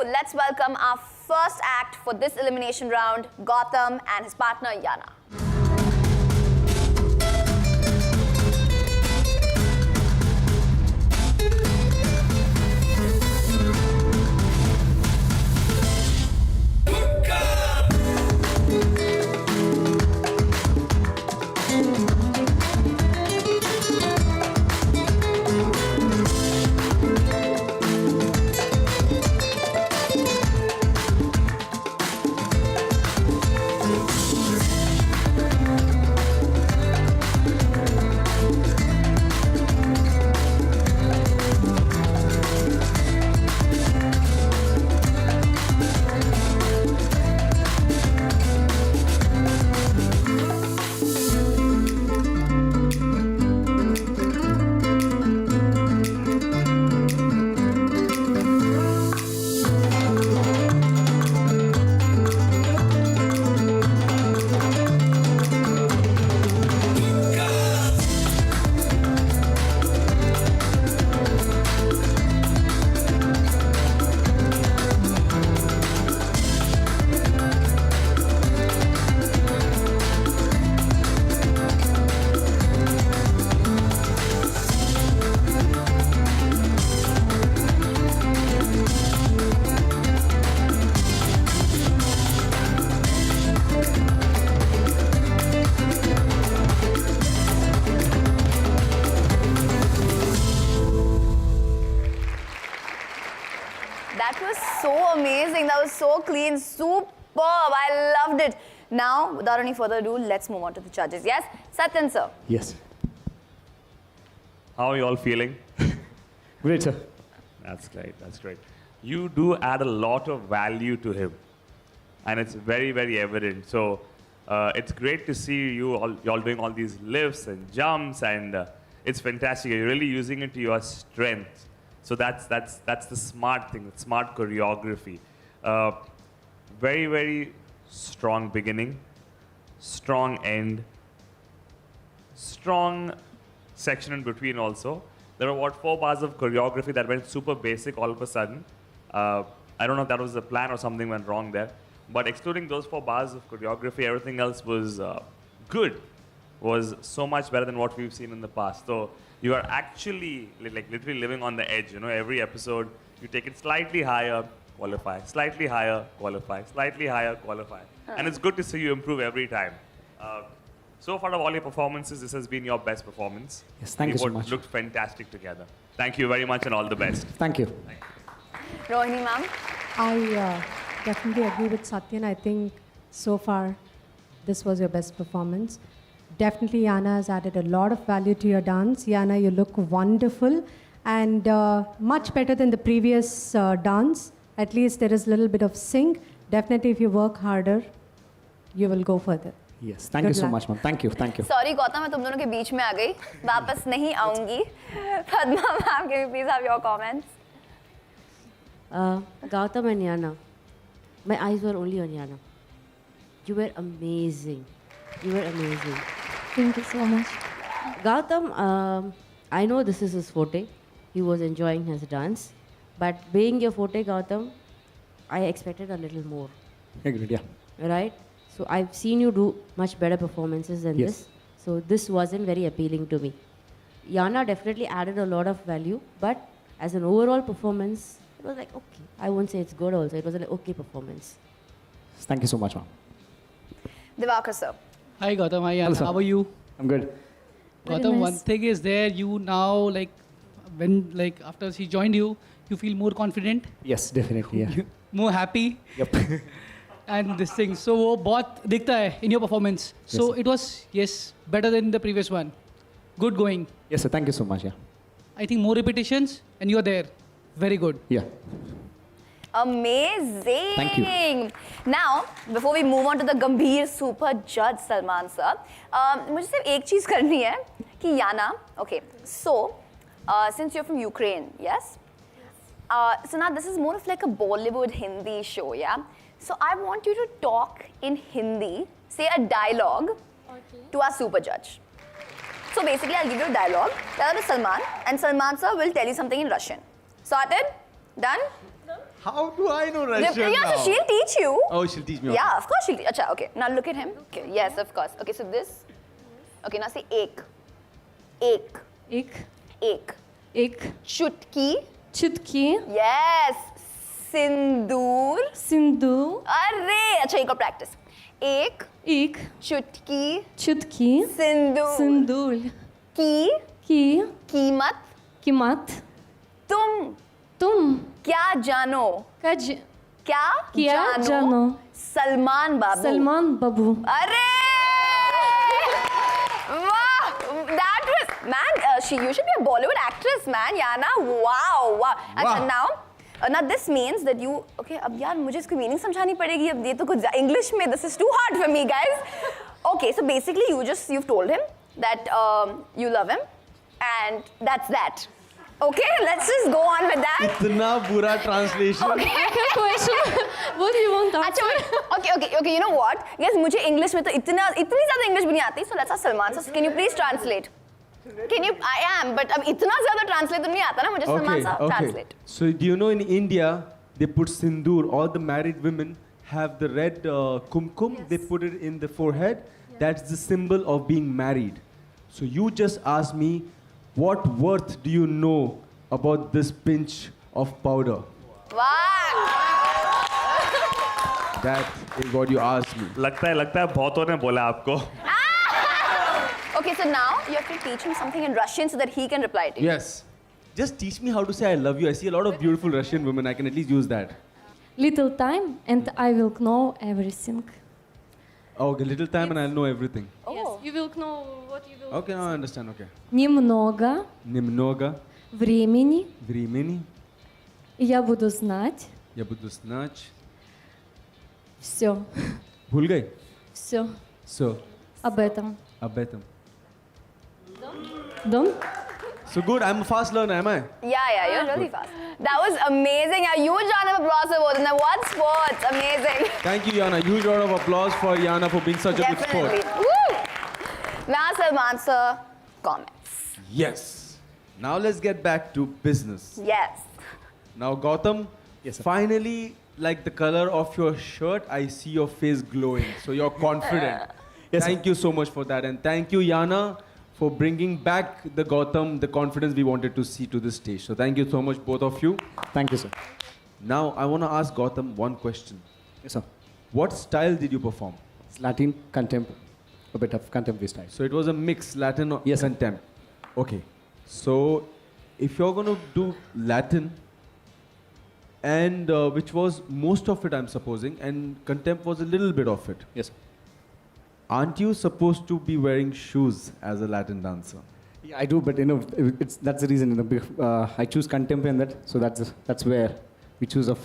let's welcome our first act for this elimination round, Gautam and his partner Yana. That was so amazing. That was so clean. Superb. I loved it. Now, without any further ado, let's move on to the judges. Yes? Satyan, sir. Yes. How are you all feeling? Great, sir. That's great. That's great. You do add a lot of value to him, and it's very, very evident. So it's great to see you all doing all these lifts and jumps, and it's fantastic. You're really using it to your strength. So that's the smart thing, the smart choreography. Very, very strong beginning, strong end, strong section in between also. There were 4 bars of choreography that went super basic all of a sudden. I don't know if that was the plan or something went wrong there. But excluding those 4 bars of choreography, everything else was good. Was so much better than what we've seen in the past. So you are actually like literally living on the edge. You know, every episode you take it slightly higher, qualify, slightly higher, qualify, slightly higher, qualify. And it's good to see you improve every time. So far of all your performances, this has been your best performance. Yes, thank you so much. Looked fantastic together. Thank you very much and all the best. Thank you. Rohini, ma'am. I definitely agree with Satyan. I think so far this was your best performance. Definitely Yana has added a lot of value to your dance. Yana, you look wonderful and much better than the previous dance. At least there is a little bit of sync. Definitely if you work harder, you will go further. Yes, thank you so much, ma'am. Thank you, thank you. Sorry, Gautam, मैं तुम दोनों के बीच में आ गई. वापस नहीं आऊंगी. Padma, ma'am, can you please have your comments? Gautam and Yana, my eyes were only on Yana. You were amazing. You were amazing. Thank you so much. Gautam, I know this is his forte. He was enjoying his dance. But being your forte, Gautam, I expected a little more. Agreed, yeah. Right? So I've seen you do much better performances than Yes. this. So this wasn't very appealing to me. Yana definitely added a lot of value, but as an overall performance, it was like, okay. I won't say it's good also. It was an okay performance. Thank you so much, ma'am. Divakar, sir. Hi Gautam, hi Hello, Yana. sir. How are you? I'm good. Very Gautam, nice. one thing is there, you now like, when like after she joined you, you feel more confident, Yes, definitely, yeah. more happy, Yep. and this thing. So वो बहुत दिखता है in your performance. So sir. it was, yes, better than the previous one. Good going. Yes, sir. Thank you so much, yeah. I think more repetitions and you're there. Very good. Yeah. Amazing. Thank you. Now, before we move on to the Gambhir super judge Salman sir, मुझे सिर्फ एक चीज करनी है कि Yana, okay, so since you're from Ukraine, yes? So now this is more of like a Bollywood Hindi show, yeah? So I want you to talk in Hindi, say a dialogue to our super judge. So basically, I'll give you a dialogue, tell it to Salman, and Salman sir will tell you something in Russian. Sorted? Done? How do I know Russian Yeah, now? so she'll teach you. Oh, she'll teach me. Okay. Yeah, of course she'll teach. Acha, okay. Now look at him. Okay, yes, of course. Okay, so this. Okay, now say ek. Ek. एक Ek. एक Chutki. चुटकी Yes. Sindoor. Sindoor Arre. Acha, you got practice. Ek. एक Chutki. चुटकी Sindoor. सिंदूर की. की कीमत. कीमत तुम तुम क्या जानो? कज क्या जानो? सलमान बाबू. सलमान बाबू अरे वाह, that was man. You should be a Bollywood actress, man. Yana, wow. अच्छा, now this means that you okay. अब यार मुझे इसकी meaning समझानी पड़ेगी. अब ये तो कुछ English में this is too hard for me, guys. Okay, so basically you've told him that you love him, and that's that. Okay, let's just go on with that. इतना बुरा translation. Question what do you want to अच्छा, answer? okay. You know what? Yes, मुझे English में तो इतनी ज़्यादा English भी नहीं आती. So let's ask Salman. So can you please translate? I am, but अब इतना ज़्यादा translate तो नहीं आता ना मुझे. Salman साहब translate. So do you know in India they put sindoor? All the married women have the red kumkum. Yes. They put it in the forehead. That's the symbol of being married. So you just asked me, what worth do you know about this pinch of powder? वाह. That is what you asked me. लगता है बहुतों ने बोला आपको. Okay, so now you have to teach him something in Russian so that he can reply to you. Yes. Just teach me how to say I love you. I see a lot of beautiful Russian women. I can at least use that. Little time and I will know everything. Okay, little time and I'll know everything. Yes, you will know what you will. Okay, now I understand. Okay. Немного Немного времени времени я буду знать я буду знать. все, भूल गए? все So, об этом. об этом. Done? So good. I'm a fast learner, am I? Yeah, you're really fast. That was amazing. A huge round of applause for both of them. What sports? Amazing. Thank you, Yana. Huge round of applause for Yana for being such a good Definitely. sport. Woo! Now, Salman sir, comments. Yes. Now let's get back to business. Yes. Now, Gautam, Yes, sir. finally, like the color of your shirt, I see your face glowing. So you're confident. Yes, sir. Thank you so much for that. And thank you, Yana, for bringing back the Gautam, the confidence we wanted to see to the stage. So thank you so much, both of you. Thank you, sir. Now, I want to ask Gautam one question. Yes, sir. What style did you perform? It's Latin, contempt, a bit of contemporary style. So it was a mix, Latin or Yes, sir. contempt. Okay. So if you're going to do Latin, and which was most of it, I'm supposing, and contempt was a little bit of it. Yes, sir. Aren't you supposed to be wearing shoes as a Latin dancer? Yeah, I do, but that's the reason. I choose contemporary and that, so that's where we choose of.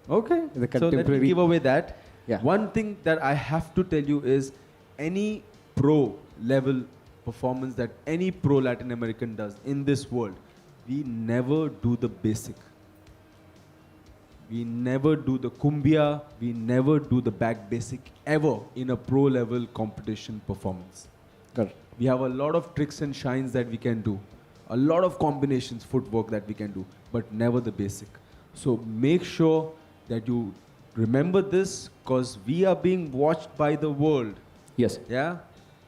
Okay. The So let me contemporary- give away that. Yeah. One thing that I have to tell you is any pro level performance that any pro Latin American does in this world, we never do the basic. We never do the cumbia, we never do the back basic ever in a pro level competition performance. Got it. We have a lot of tricks and shines that we can do, a lot of combinations, footwork that we can do, but never the basic. So make sure that you remember this because we are being watched by the world. Yes. Yeah?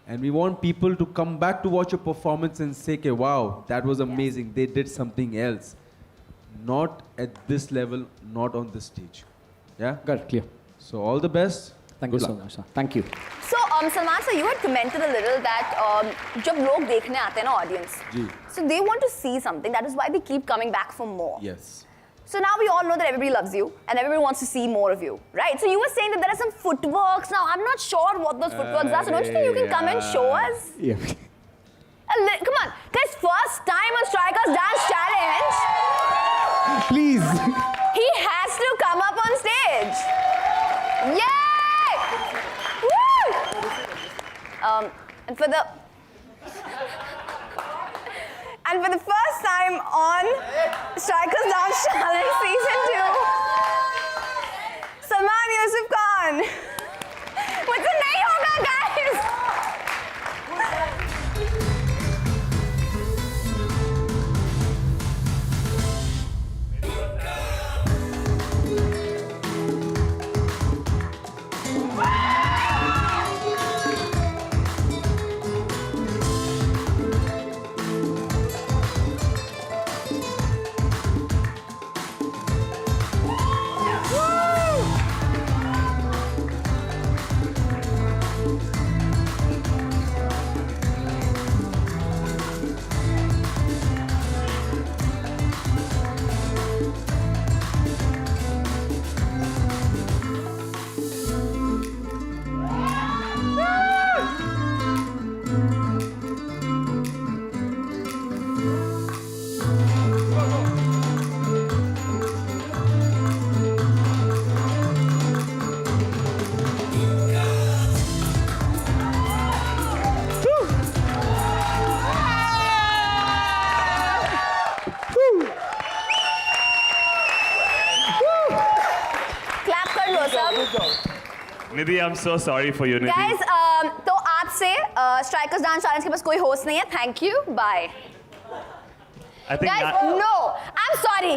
And we want people to come back to watch your performance and say, okay, wow, that was amazing. They did something else. Not at this level, not on this stage. Yeah? Got it. Clear. So all the best. Thank Good you so luck. much, sir. Thank you. So, Salman sir, you had commented a little that जब लोग देखने आते हैं ना audience, ji. so they want to see something. That is why they keep coming back for more. Yes. So now we all know that everybody loves you and everybody wants to see more of you, right? So you were saying that there are some footworks. Now I'm not sure what those footworks are. So don't you think you can come and show us? Yeah. Come on, guys! First time on Strikers Dance Challenge, Please. he has to come up on stage. Yay! Woo! And for the first time on Strikers Dance Challenge Season 2, Salman Yusuf Khan. मुझसे नहीं होगा, guys. Nidhi, I'm so sorry for you, Nidhi. Guys, तो आपसे strikers dance challenge के पास कोई host नहीं है. Thank you. Bye. I think Guys, no. I'm sorry.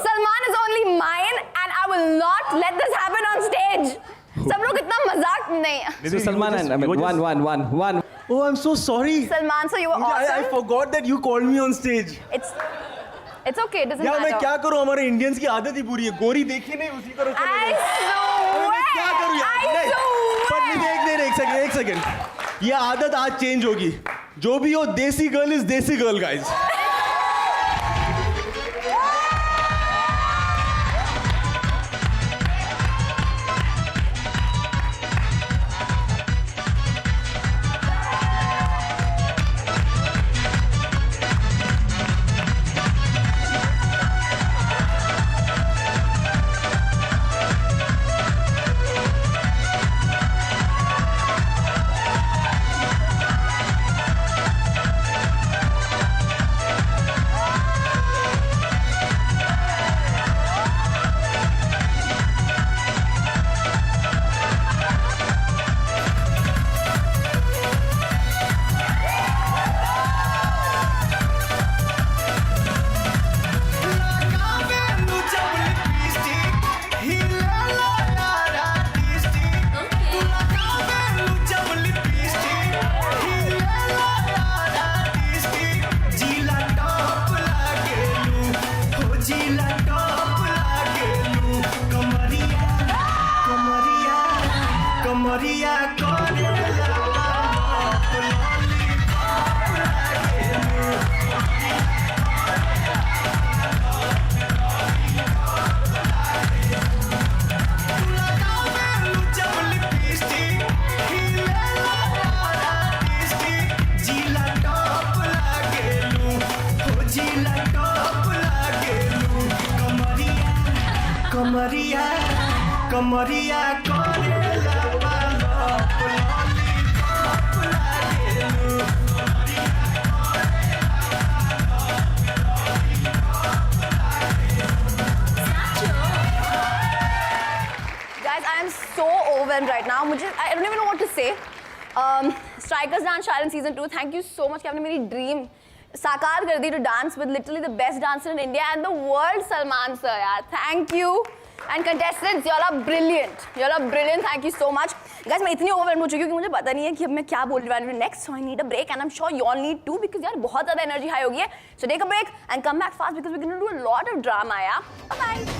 Salman is only mine, and I will not let this happen on stage. सब लोग इतना मजाक नहीं. Nidhi, So Salman and I mean, one. Oh, I'm so sorry. Salman, so you were I awesome. forgot that you called me on stage. It's okay. It doesn't यार मैं matter. क्या करूं, हमारे इंडियंस की आदत ही बुरी है, गोरी देखी नहीं उसी तरह चले I गए। मैं क्या करूं यार? I नहीं, पर नहीं, एक सेकंड, ये आदत आज चेंज होगी। जो भी हो, देसी गर्ल इज देसी गर्ल गाइस। कमरिया करेला बालोप लॉलीपॉप लागेलू Guys, I am so overwhelmed right now. I don't even know what to say. Strikers Dance Challenge Season 2, thank you so much कि आपने मेरी dream साकार कर दी to dance with literally the best dancer in India and the world, Salman sir. यार, thank you. And contestants, you all are brilliant. You all are brilliant. Thank you so much. Guys, मैं इतनी overwhelmed हो चुकी हूँ कि मुझे पता नहीं है कि अब मैं क्या बोलने वाली हूँ next. So I need a break and I'm sure you all need too because यार बहुत ज़्यादा energy high हो गई है. So take a break and come back fast because we're going to do a lot of drama. Yeah. Bye bye.